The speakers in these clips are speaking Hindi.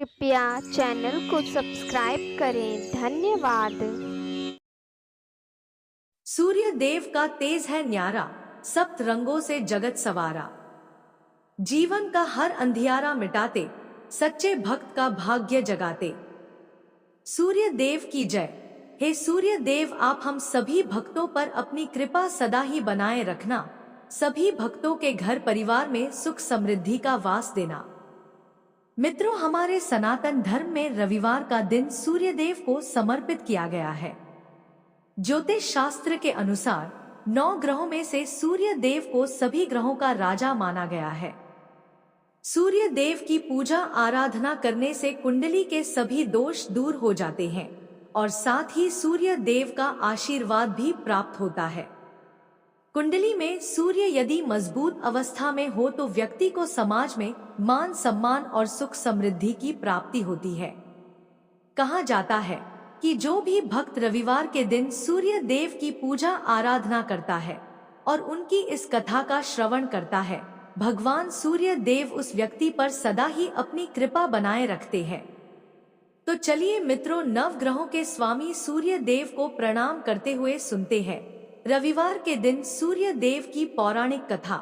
कृपया चैनल को सब्सक्राइब करें। धन्यवाद। सूर्य देव का तेज है न्यारा, सप्त रंगों से जगत सवारा। जीवन का हर अंधियारा मिटाते, सच्चे भक्त का भाग्य जगाते। सूर्य देव की जय। हे सूर्य देव, आप हम सभी भक्तों पर अपनी कृपा सदा ही बनाए रखना। सभी भक्तों के घर परिवार में सुख समृद्धि का वास देना। मित्रों, हमारे सनातन धर्म में रविवार का दिन सूर्य देव को समर्पित किया गया है। ज्योतिष शास्त्र के अनुसार 9 ग्रहों में से सूर्य देव को सभी ग्रहों का राजा माना गया है। सूर्य देव की पूजा आराधना करने से कुंडली के सभी दोष दूर हो जाते हैं और साथ ही सूर्य देव का आशीर्वाद भी प्राप्त होता है। कुंडली में सूर्य यदि मजबूत अवस्था में हो तो व्यक्ति को समाज में मान सम्मान और सुख समृद्धि की प्राप्ति होती है। कहा जाता है कि जो भी भक्त रविवार के दिन सूर्य देव की पूजा आराधना करता है और उनकी इस कथा का श्रवण करता है, भगवान सूर्य देव उस व्यक्ति पर सदा ही अपनी कृपा बनाए रखते हैं। तो चलिए मित्रों, नवग्रहों के स्वामी सूर्य देव को प्रणाम करते हुए सुनते हैं रविवार के दिन सूर्य देव की पौराणिक कथा।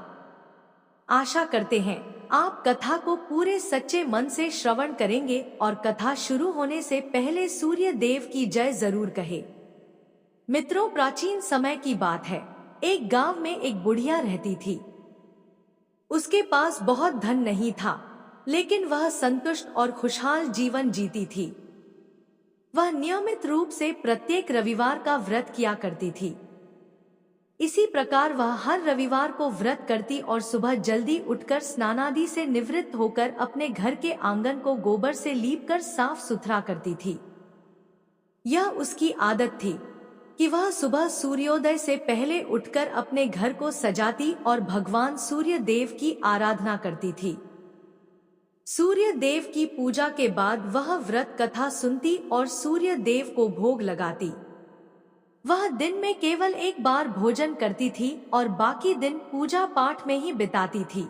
आशा करते हैं आप कथा को पूरे सच्चे मन से श्रवण करेंगे और कथा शुरू होने से पहले सूर्य देव की जय जरूर कहे। मित्रों, प्राचीन समय की बात है। एक गांव में एक बुढ़िया रहती थी। उसके पास बहुत धन नहीं था, लेकिन वह संतुष्ट और खुशहाल जीवन जीती थी। वह नियमित रूप से प्रत्येक रविवार का व्रत किया करती थी। इसी प्रकार वह हर रविवार को व्रत करती और सुबह जल्दी उठकर स्नानादि से निवृत्त होकर अपने घर के आंगन को गोबर से लीपकर साफ सुथरा करती थी। यह उसकी आदत थी कि वह सुबह सूर्योदय से पहले उठकर अपने घर को सजाती और भगवान सूर्य देव की आराधना करती थी। सूर्य देव की पूजा के बाद वह व्रत कथा सुनती और सूर्य देव को भोग लगाती। वह दिन में केवल एक बार भोजन करती थी और बाकी दिन पूजा पाठ में ही बिताती थी।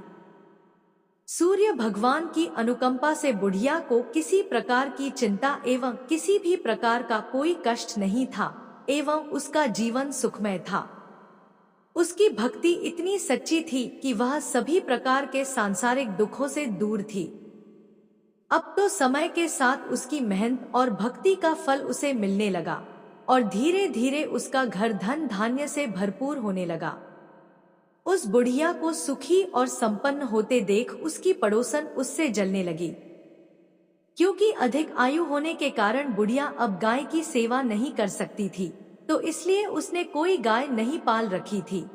सूर्य भगवान की अनुकंपा से बुढ़िया को किसी प्रकार की चिंता एवं किसी भी प्रकार का कोई कष्ट नहीं था एवं उसका जीवन सुखमय था। उसकी भक्ति इतनी सच्ची थी कि वह सभी प्रकार के सांसारिक दुखों से दूर थी। अब तो समय के साथ उसकी मेहनत और भक्ति का फल उसे मिलने लगा और धीरे धीरे उसका घर धन धान्य से भरपूर होने लगा। उस बुढ़िया को सुखी और संपन्न होते देख उसकी पड़ोसन उससे जलने लगी, क्योंकि अधिक आयु होने के कारण बुढ़िया अब गाय की सेवा नहीं कर सकती थी, तो इसलिए उसने कोई गाय नहीं पाल रखी थी।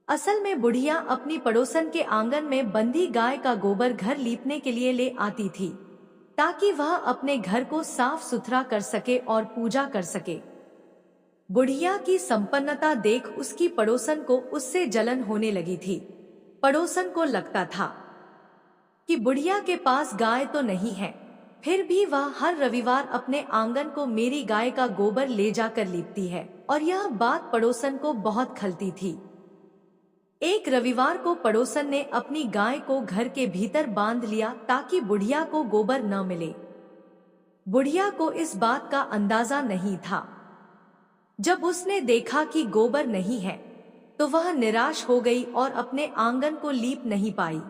असल में बुढ़िया अपनी पड़ोसन के आंगन में बंधी गाय का गोबर घर लीपने के लिए ले आती थी, ताकि वह अपने घर को साफ सुथरा कर सके और पूजा कर सके। बुढ़िया की संपन्नता देख उसकी पड़ोसन को उससे जलन होने लगी थी। पड़ोसन को लगता था कि बुढ़िया के पास गाय तो नहीं है, फिर भी वह हर रविवार अपने आंगन को मेरी गाय का गोबर ले जाकर लीपती है, और यह बात पड़ोसन को बहुत खलती थी। एक रविवार को पड़ोसन ने अपनी गाय को घर के भीतर बांध लिया ताकि बुढ़िया को गोबर न मिले। बुढ़िया को इस बात का अंदाजा नहीं था। जब उसने देखा कि गोबर नहीं है, तो वह निराश हो गई और अपने आंगन को लीप नहीं पाई।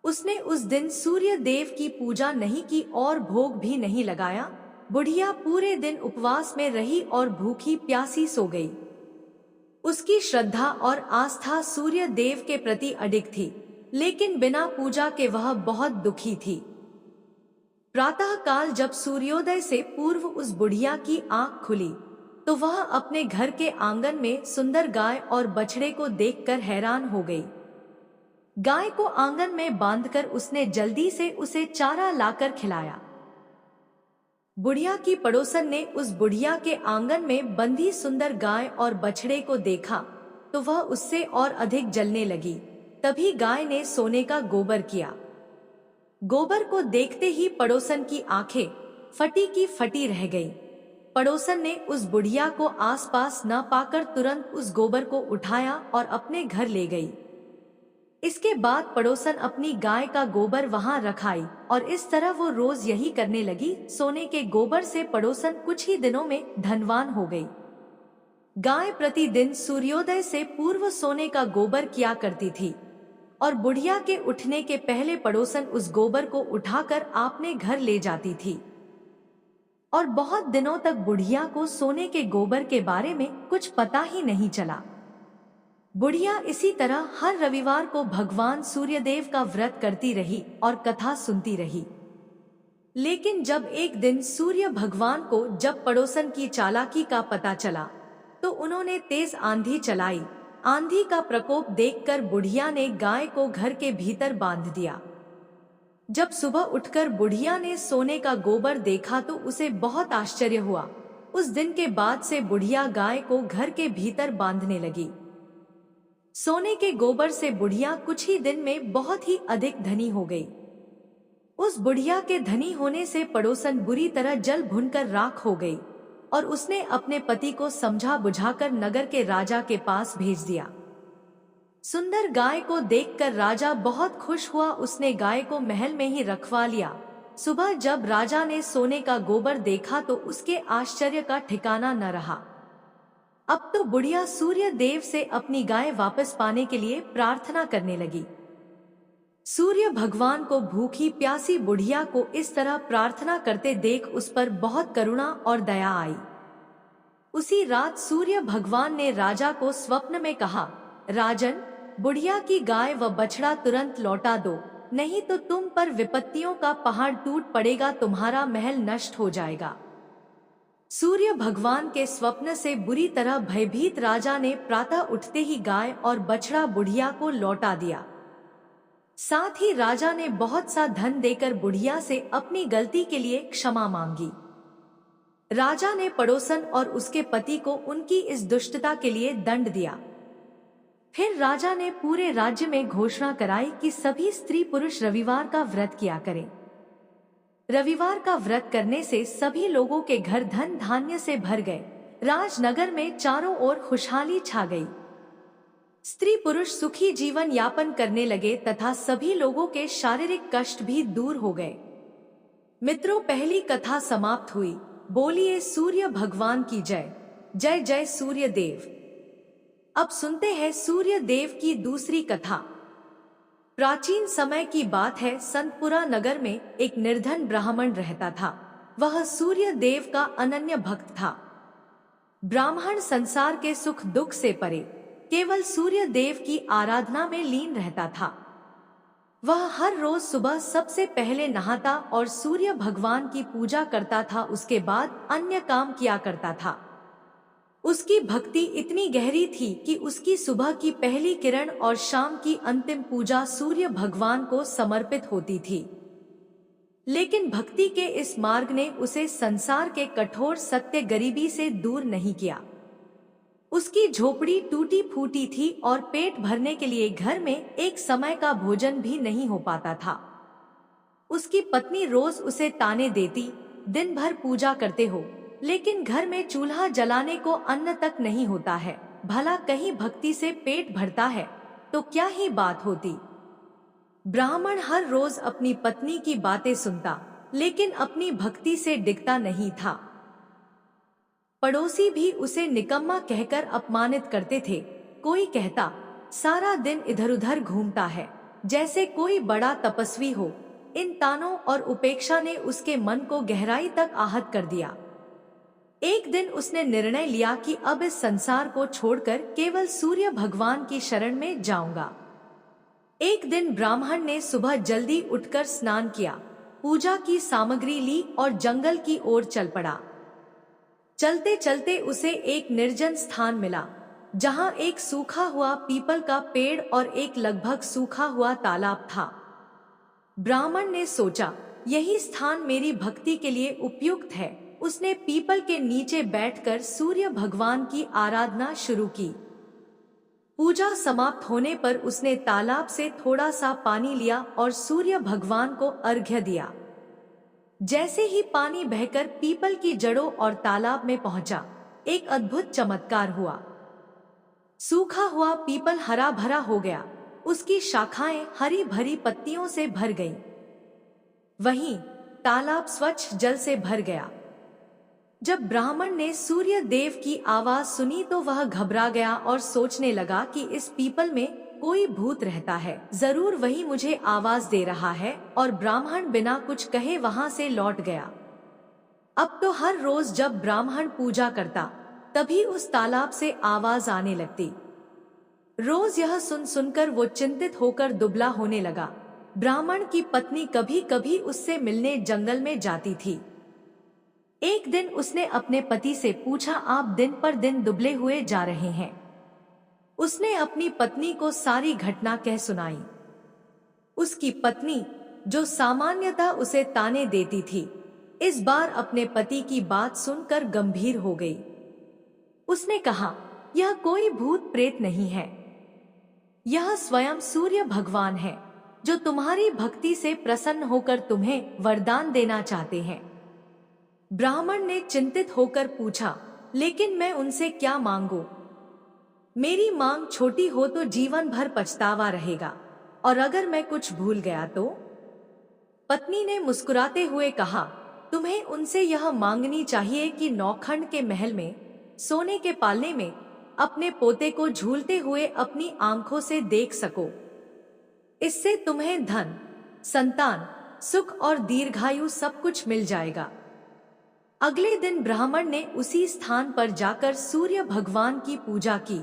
उसने उस दिन सूर्य देव की पूजा नहीं की और भोग भी नहीं लगाया। बुढ़िया पूरे दिन उपवास में रही और भूखी प्यासी सो गई। उसकी श्रद्धा और आस्था सूर्य देव के प्रति अडिग थी, लेकिन बिना पूजा के वह बहुत दुखी थी। प्रातः काल जब सूर्योदय से पूर्व उस बुढ़िया की आंख खुली, तो वह अपने घर के आंगन में सुंदर गाय और बछड़े को देखकर हैरान हो गई। गाय को आंगन में बांधकर उसने जल्दी से उसे चारा लाकर खिलाया। बुढ़िया की पड़ोसन ने उस बुढ़िया के आंगन में बंधी सुंदर गाय और बछड़े को देखा तो वह उससे और अधिक जलने लगी। तभी गाय ने सोने का गोबर किया। गोबर को देखते ही पड़ोसन की आंखें फटी की फटी रह गई। पड़ोसन ने उस बुढ़िया को आसपास न पाकर तुरंत उस गोबर को उठाया और अपने घर ले गई। इसके बाद पड़ोसन अपनी गाय का गोबर वहां रखाई और इस तरह वो रोज यही करने लगी। सोने के गोबर से पड़ोसन कुछ ही दिनों में धनवान हो गई। गाय प्रतिदिन सूर्योदय से पूर्व सोने का गोबर किया करती थी और बुढ़िया के उठने के पहले पड़ोसन उस गोबर को उठाकर अपने घर ले जाती थी। और बहुत दिनों तक बुढ़िया को सोने के गोबर के बारे में कुछ पता ही नहीं चला। बुढ़िया इसी तरह हर रविवार को भगवान सूर्यदेव का व्रत करती रही और कथा सुनती रही। लेकिन जब एक दिन सूर्य भगवान को जब पड़ोसन की चालाकी का पता चला तो उन्होंने तेज आंधी चलाई। आंधी का प्रकोप देखकर बुढ़िया ने गाय को घर के भीतर बांध दिया। जब सुबह उठकर बुढ़िया ने सोने का गोबर देखा तो उसे बहुत आश्चर्य हुआ। उस दिन के बाद से बुढ़िया गाय को घर के भीतर बांधने लगी। सोने के गोबर से बुढ़िया कुछ ही दिन में बहुत ही अधिक धनी हो गई। उस बुढ़िया के धनी होने से पड़ोसन बुरी तरह जल भुनकर राख हो गई और उसने अपने पति को समझा बुझाकर नगर के राजा के पास भेज दिया। सुंदर गाय को देखकर राजा बहुत खुश हुआ। उसने गाय को महल में ही रखवा लिया। सुबह जब राजा ने सोने का गोबर देखा तो उसके आश्चर्य का ठिकाना न रहा। अब तो बुढ़िया सूर्य देव से अपनी गाय वापस पाने के लिए प्रार्थना करने लगी। सूर्य भगवान को भूखी प्यासी बुढ़िया को इस तरह प्रार्थना करते देख उस पर बहुत करुणा और दया आई। उसी रात सूर्य भगवान ने राजा को स्वप्न में कहा, राजन, बुढ़िया की गाय व बछड़ा तुरंत लौटा दो, नहीं तो तुम पर विपत्तियों का पहाड़ टूट पड़ेगा, तुम्हारा महल नष्ट हो जाएगा। सूर्य भगवान के स्वप्न से बुरी तरह भयभीत राजा ने प्रातः उठते ही गाय और बछड़ा बुढ़िया को लौटा दिया। साथ ही राजा ने बहुत सा धन देकर बुढ़िया से अपनी गलती के लिए क्षमा मांगी। राजा ने पड़ोसन और उसके पति को उनकी इस दुष्टता के लिए दंड दिया। फिर राजा ने पूरे राज्य में घोषणा कराई कि सभी स्त्री पुरुष रविवार का व्रत किया करें। रविवार का व्रत करने से सभी लोगों के घर धन धान्य से भर गए। राजनगर में चारों ओर खुशहाली छा गई। स्त्री पुरुष सुखी जीवन यापन करने लगे तथा सभी लोगों के शारीरिक कष्ट भी दूर हो गए। मित्रों, पहली कथा समाप्त हुई। बोलिए सूर्य भगवान की जय। जय जय सूर्य देव। अब सुनते हैं सूर्य देव की दूसरी कथा। प्राचीन समय की बात है। संतपुरा नगर में एक निर्धन ब्राह्मण रहता था। वह सूर्य देव का अनन्य भक्त था। ब्राह्मण संसार के सुख दुख से परे केवल सूर्य देव की आराधना में लीन रहता था। वह हर रोज सुबह सबसे पहले नहाता और सूर्य भगवान की पूजा करता था। उसके बाद अन्य काम किया करता था। उसकी भक्ति इतनी गहरी थी कि उसकी सुबह की पहली किरण और शाम की अंतिम पूजा सूर्य भगवान को समर्पित होती थी। लेकिन भक्ति के इस मार्ग ने उसे संसार के कठोर सत्य गरीबी से दूर नहीं किया। उसकी झोपड़ी टूटी फूटी थी और पेट भरने के लिए घर में एक समय का भोजन भी नहीं हो पाता था। उसकी पत्नी रोज उसे ताने देती, दिन भर पूजा करते हो लेकिन घर में चूल्हा जलाने को अन्न तक नहीं होता है। भला कहीं भक्ति से पेट भरता है तो क्या ही बात होती। ब्राह्मण हर रोज अपनी पत्नी की बातें सुनता लेकिन अपनी भक्ति से डिगता नहीं था। पड़ोसी भी उसे निकम्मा कहकर अपमानित करते थे। कोई कहता, सारा दिन इधर उधर घूमता है, जैसे कोई बड़ा तपस्वी हो। इन तानों और उपेक्षा ने उसके मन को गहराई तक आहत कर दिया। एक दिन उसने निर्णय लिया कि अब इस संसार को छोड़कर केवल सूर्य भगवान की शरण में जाऊंगा। एक दिन ब्राह्मण ने सुबह जल्दी उठकर स्नान किया, पूजा की सामग्री ली और जंगल की ओर चल पड़ा। चलते चलते उसे एक निर्जन स्थान मिला जहां एक सूखा हुआ पीपल का पेड़ और एक लगभग सूखा हुआ तालाब था। ब्राह्मण ने सोचा, यही स्थान मेरी भक्ति के लिए उपयुक्त है। उसने पीपल के नीचे बैठकर सूर्य भगवान की आराधना शुरू की। पूजा समाप्त होने पर उसने तालाब से थोड़ा सा पानी लिया और सूर्य भगवान को अर्घ्य दिया। जैसे ही पानी बहकर पीपल की जड़ों और तालाब में पहुंचा, एक अद्भुत चमत्कार हुआ। सूखा हुआ पीपल हरा भरा हो गया। उसकी शाखाएं हरी भरी पत्तियों से भर गईं। वहीं तालाब स्वच्छ जल से भर गया। जब ब्राह्मण ने सूर्य देव की आवाज सुनी तो वह घबरा गया और सोचने लगा कि इस पीपल में कोई भूत रहता है, जरूर वही मुझे आवाज दे रहा है। और ब्राह्मण बिना कुछ कहे वहां से लौट गया। अब तो हर रोज जब ब्राह्मण पूजा करता तभी उस तालाब से आवाज आने लगती। रोज यह सुन सुनकर वो चिंतित होकर दुबला होने लगा। ब्राह्मण की पत्नी कभी कभी उससे मिलने जंगल में जाती थी। एक दिन उसने अपने पति से पूछा, आप दिन पर दिन दुबले हुए जा रहे हैं। उसने अपनी पत्नी को सारी घटना कह सुनाई। उसकी पत्नी, जो सामान्यतः उसे ताने देती थी, इस बार अपने पति की बात सुनकर गंभीर हो गई। उसने कहा, यह कोई भूत प्रेत नहीं है, यह स्वयं सूर्य भगवान है, जो तुम्हारी भक्ति से प्रसन्न होकर तुम्हें वरदान देना चाहते हैं। ब्राह्मण ने चिंतित होकर पूछा, लेकिन मैं उनसे क्या मांगू? मेरी मांग छोटी हो तो जीवन भर पछतावा रहेगा, और अगर मैं कुछ भूल गया तो? पत्नी ने मुस्कुराते हुए कहा, तुम्हें उनसे यह मांगनी चाहिए कि नौखंड के महल में सोने के पालने में अपने पोते को झूलते हुए अपनी आंखों से देख सको। इससे तुम्हें धन, संतान, सुख और दीर्घायु सब कुछ मिल जाएगा। अगले दिन ब्राह्मण ने उसी स्थान पर जाकर सूर्य भगवान की पूजा की।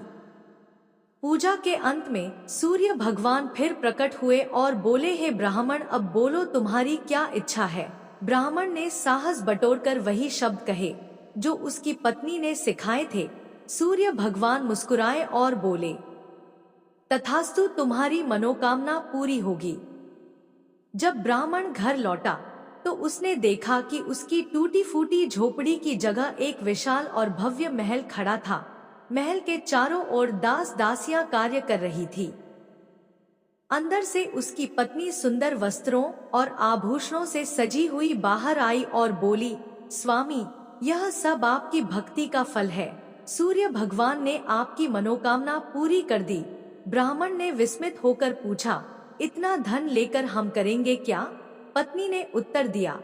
पूजा के अंत में सूर्य भगवान फिर प्रकट हुए और बोले, हे ब्राह्मण, अब बोलो तुम्हारी क्या इच्छा है? ब्राह्मण ने साहस बटोरकर वही शब्द कहे जो उसकी पत्नी ने सिखाए थे। सूर्य भगवान मुस्कुराए और बोले, तथास्तु, तुम्हारी मनोकामना पूरी होगी। जब ब्राह्मण घर लौटा तो उसने देखा कि उसकी टूटी फूटी झोपड़ी की जगह एक विशाल और भव्य महल खड़ा था। महल के चारों ओर दास दासियां कार्य कर रही थी। अंदर से उसकी पत्नी सुंदर वस्त्रों और आभूषणों से सजी हुई बाहर आई और बोली, स्वामी, यह सब आपकी भक्ति का फल है। सूर्य भगवान ने आपकी मनोकामना पूरी कर दी। ब्राह्मण ने विस्मित होकर पूछा, इतना धन लेकर हम करेंगे क्या? पत्नी ने उत्तर दिया,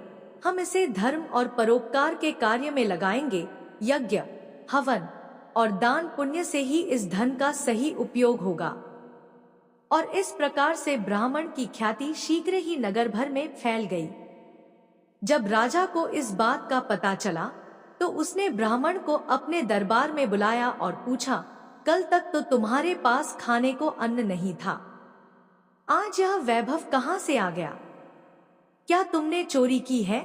हम इसे धर्म और परोपकार के कार्य में लगाएंगे। यज्ञ, हवन और दान पुण्य से ही इस धन का सही उपयोग होगा। और इस प्रकार से ब्राह्मण की ख्याति शीघ्र ही नगर भर में फैल गई। जब राजा को इस बात का पता चला तो उसने ब्राह्मण को अपने दरबार में बुलाया और पूछा, कल तक तो तुम्हारे पास खाने को अन्न नहीं था, आज यह वैभव कहां से आ गया? क्या तुमने चोरी की है?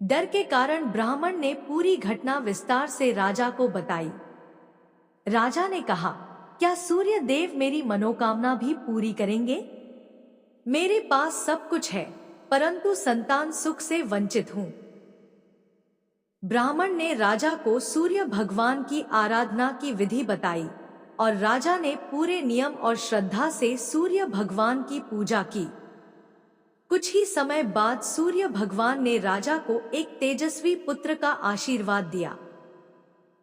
डर के कारण ब्राह्मण ने पूरी घटना विस्तार से राजा को बताई। राजा ने कहा, क्या सूर्य देव मेरी मनोकामना भी पूरी करेंगे? मेरे पास सब कुछ है, परंतु संतान सुख से वंचित हूं। ब्राह्मण ने राजा को सूर्य भगवान की आराधना की विधि बताई और राजा ने पूरे नियम और श्रद्धा से सूर्य भगवान की पूजा की। कुछ ही समय बाद सूर्य भगवान ने राजा को एक तेजस्वी पुत्र का आशीर्वाद दिया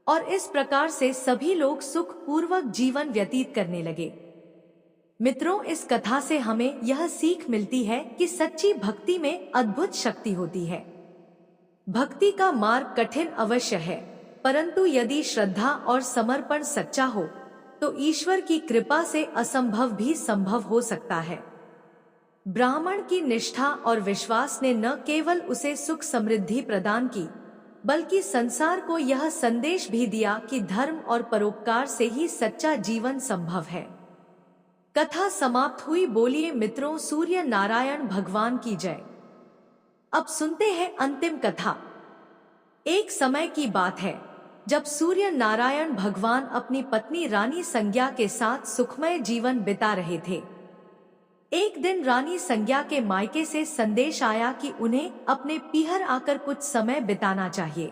और इस प्रकार से सभी लोग सुख पूर्वक जीवन व्यतीत करने लगे। मित्रों, इस कथा से हमें यह सीख मिलती है कि सच्ची भक्ति में अद्भुत शक्ति होती है। भक्ति का मार्ग कठिन अवश्य है, परंतु यदि श्रद्धा और समर्पण सच्चा हो तो ईश्वर की कृपा से असंभव भी संभव हो सकता है। ब्राह्मण की निष्ठा और विश्वास ने न केवल उसे सुख समृद्धि प्रदान की, बल्कि संसार को यह संदेश भी दिया कि धर्म और परोपकार से ही सच्चा जीवन संभव है। कथा समाप्त हुई। बोलिए मित्रों, सूर्य नारायण भगवान की जय। अब सुनते हैं अंतिम कथा। एक समय की बात है जब सूर्य नारायण भगवान अपनी पत्नी रानी संज्ञा के साथ सुखमय जीवन बिता रहे थे। एक दिन रानी संज्ञा के मायके से संदेश आया कि उन्हें अपने पीहर आकर कुछ समय बिताना चाहिए।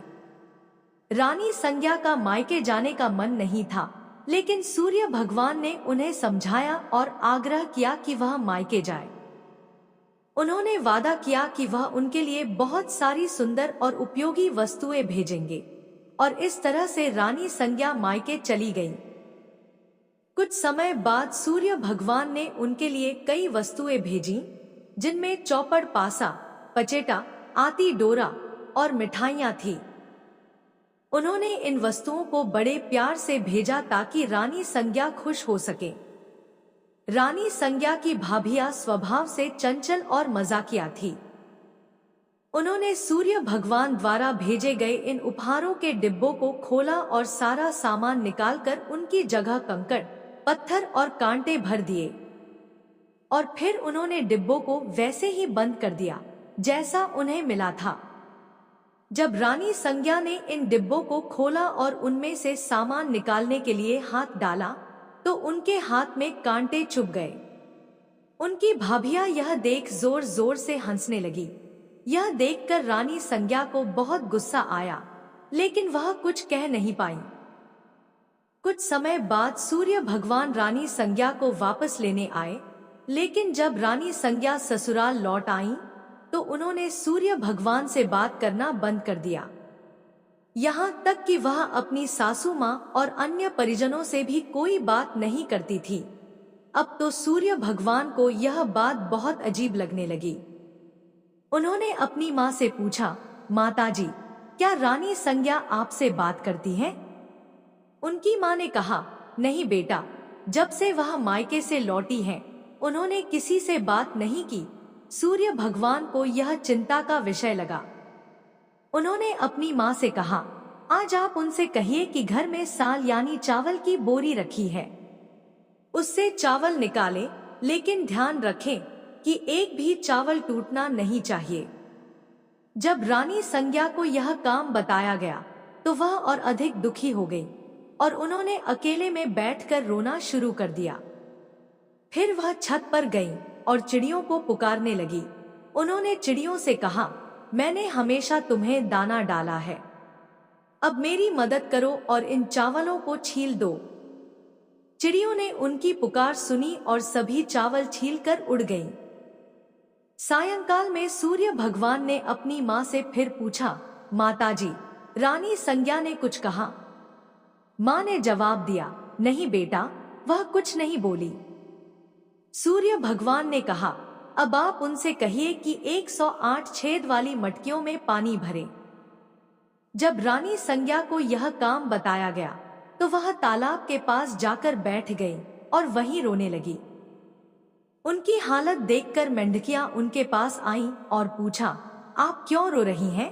रानी संज्ञा का मायके जाने का मन नहीं था, लेकिन सूर्य भगवान ने उन्हें समझाया और आग्रह किया कि वह मायके जाए। उन्होंने वादा किया कि वह उनके लिए बहुत सारी सुंदर और उपयोगी वस्तुएं भेजेंगे और इस तरह से रानी संज्ञा मायके चली गई। कुछ समय बाद सूर्य भगवान ने उनके लिए कई वस्तुएं भेजी, जिनमें चौपड़ पासा, पचेटा, आती डोरा और मिठाइयां थी। उन्होंने इन वस्तुओं को बड़े प्यार से भेजा ताकि रानी संज्ञा खुश हो सके। रानी संज्ञा की भाभिया स्वभाव से चंचल और मजाकिया थी। उन्होंने सूर्य भगवान द्वारा भेजे गए इन उपहारों के डिब्बों को खोला और सारा सामान निकालकर उनकी जगह कंकड़, पत्थर और कांटे भर दिए, और फिर उन्होंने डिब्बों को वैसे ही बंद कर दिया जैसा उन्हें मिला था। जब रानी संज्ञा ने इन डिब्बों को खोला और उनमें से सामान निकालने के लिए हाथ डाला तो उनके हाथ में कांटे चुभ गए। उनकी भाभिया यह देख जोर जोर से हंसने लगी। यह देखकर रानी संज्ञा को बहुत गुस्सा आया, लेकिन वह कुछ कह नहीं पाई। कुछ समय बाद सूर्य भगवान रानी संज्ञा को वापस लेने आए, लेकिन जब रानी संज्ञा ससुराल लौट आईं, तो उन्होंने सूर्य भगवान से बात करना बंद कर दिया। यहाँ तक कि वह अपनी सासू माँ और अन्य परिजनों से भी कोई बात नहीं करती थी। अब तो सूर्य भगवान को यह बात बहुत अजीब लगने लगी। उन्होंने अपनी माँ से पूछा, माताजी, क्या रानी संज्ञा आपसे बात करती है? उनकी माँ ने कहा, नहीं बेटा, जब से वह मायके से लौटी है उन्होंने किसी से बात नहीं की। सूर्य भगवान को यह चिंता का विषय लगा। उन्होंने अपनी माँ से कहा, आज आप उनसे कहिए कि घर में साल यानी चावल की बोरी रखी है, उससे चावल निकालें, लेकिन ध्यान रखें कि एक भी चावल टूटना नहीं चाहिए। जब रानी संज्ञा को यह काम बताया गया तो वह और अधिक दुखी हो गई और उन्होंने अकेले में बैठकर रोना शुरू कर दिया। फिर वह छत पर गईं और चिड़ियों को पुकारने लगी। उन्होंने चिड़ियों से कहा, मैंने हमेशा तुम्हें दाना डाला है, अब मेरी मदद करो और इन चावलों को छील दो। चिड़ियों ने उनकी पुकार सुनी और सभी चावल छीलकर उड़ गईं। सायंकाल में सूर्य भगवान ने अपनी माँ से फिर पूछा, माताजी, रानी संज्ञा ने कुछ कहा? माँ ने जवाब दिया, नहीं बेटा, वह कुछ नहीं बोली। सूर्य भगवान ने कहा, अब आप उनसे कहिए कि 108 छेद वाली मटकियों में पानी भरें। जब रानी संज्ञा को यह काम बताया गया तो वह तालाब के पास जाकर बैठ गई और वहीं रोने लगी। उनकी हालत देखकर मेंढकियां उनके पास आईं और पूछा, आप क्यों रो रही हैं?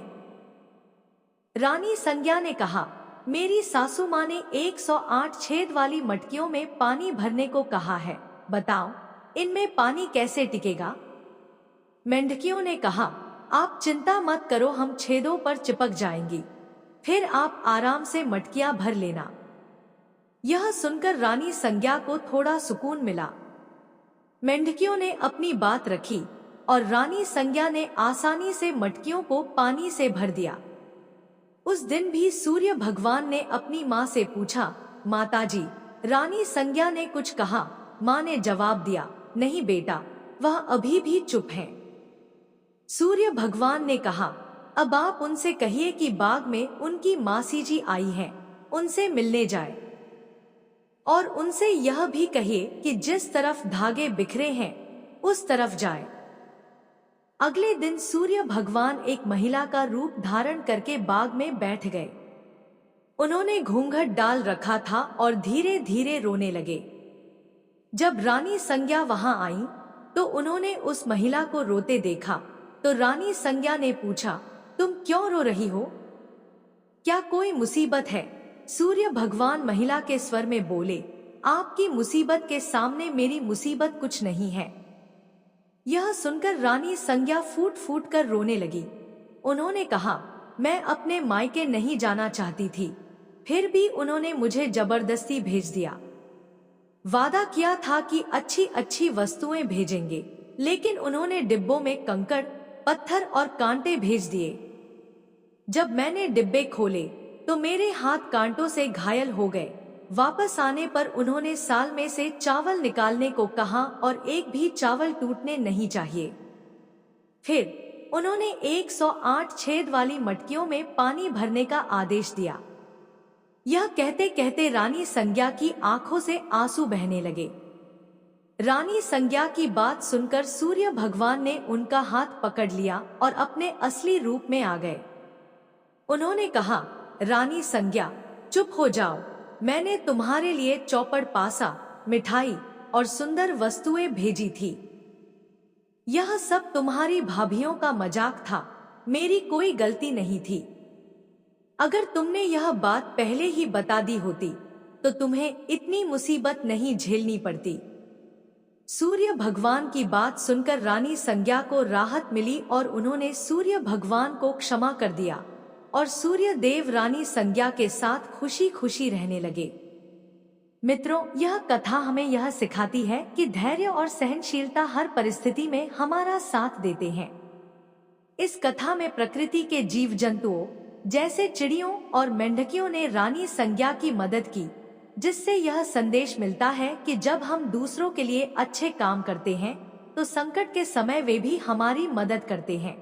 रानी संज्ञा ने कहा, मेरी सासू माँ ने 108 छेद वाली मटकियों में पानी भरने को कहा है, बताओ इनमें पानी कैसे टिकेगा? मेंढकियों ने कहा, आप चिंता मत करो, हम छेदों पर चिपक जाएंगी, फिर आप आराम से मटकियां भर लेना। यह सुनकर रानी संज्ञा को थोड़ा सुकून मिला। मेंढकियों ने अपनी बात रखी और रानी संज्ञा ने आसानी से मटकियों को पानी से भर दिया। उस दिन भी सूर्य भगवान ने अपनी माँ से पूछा, माताजी, रानी संज्ञा ने कुछ कहा? माँ ने जवाब दिया, नहीं बेटा, वह अभी भी चुप है। सूर्य भगवान ने कहा, अब आप उनसे कहिए कि बाग में उनकी मासी जी आई हैं, उनसे मिलने जाए, और उनसे यह भी कहिए कि जिस तरफ धागे बिखरे हैं उस तरफ जाए। अगले दिन सूर्य भगवान एक महिला का रूप धारण करके बाग में बैठ गए। उन्होंने घूंघट डाल रखा था और धीरे धीरे रोने लगे। जब रानी संज्ञा वहां आई तो उन्होंने उस महिला को रोते देखा तो रानी संज्ञा ने पूछा, तुम क्यों रो रही हो? क्या कोई मुसीबत है? सूर्य भगवान महिला के स्वर में बोले, आपकी मुसीबत के सामने मेरी मुसीबत कुछ नहीं है। यह सुनकर रानी संज्ञा फूट फूट कर रोने लगी। उन्होंने कहा, मैं अपने मायके नहीं जाना चाहती थी, फिर भी उन्होंने मुझे जबरदस्ती भेज दिया। वादा किया था कि अच्छी अच्छी वस्तुएं भेजेंगे, लेकिन उन्होंने डिब्बों में कंकड़, पत्थर और कांटे भेज दिए। जब मैंने डिब्बे खोले तो मेरे हाथ कांटों से घायल हो गए। वापस आने पर उन्होंने साल में से चावल निकालने को कहा और एक भी चावल टूटने नहीं चाहिए। फिर उन्होंने 108 छेद वाली मटकियों में पानी भरने का आदेश दिया। यह कहते कहते रानी संज्ञा की आंखों से आंसू बहने लगे। रानी संज्ञा की बात सुनकर सूर्य भगवान ने उनका हाथ पकड़ लिया और अपने असली रूप में आ गए। उन्होंने कहा, रानी संज्ञा, चुप हो जाओ। मैंने तुम्हारे लिए चौपड़ पासा, मिठाई और सुंदर वस्तुएं भेजी थी। यह सब तुम्हारी भाभियों का मजाक था, मेरी कोई गलती नहीं थी। अगर तुमने यह बात पहले ही बता दी होती तो तुम्हें इतनी मुसीबत नहीं झेलनी पड़ती। सूर्य भगवान की बात सुनकर रानी संज्ञा को राहत मिली और उन्होंने सूर्य भगवान को क्षमा कर दिया और सूर्य देव रानी संज्ञा के साथ खुशी खुशी रहने लगे। मित्रों, यह कथा हमें यह सिखाती है कि धैर्य और सहनशीलता हर परिस्थिति में हमारा साथ देते हैं। इस कथा में प्रकृति के जीव जंतुओं जैसे चिड़ियों और मेंढकियों ने रानी संज्ञा की मदद की, जिससे यह संदेश मिलता है कि जब हम दूसरों के लिए अच्छे काम करते हैं तो संकट के समय वे भी हमारी मदद करते हैं।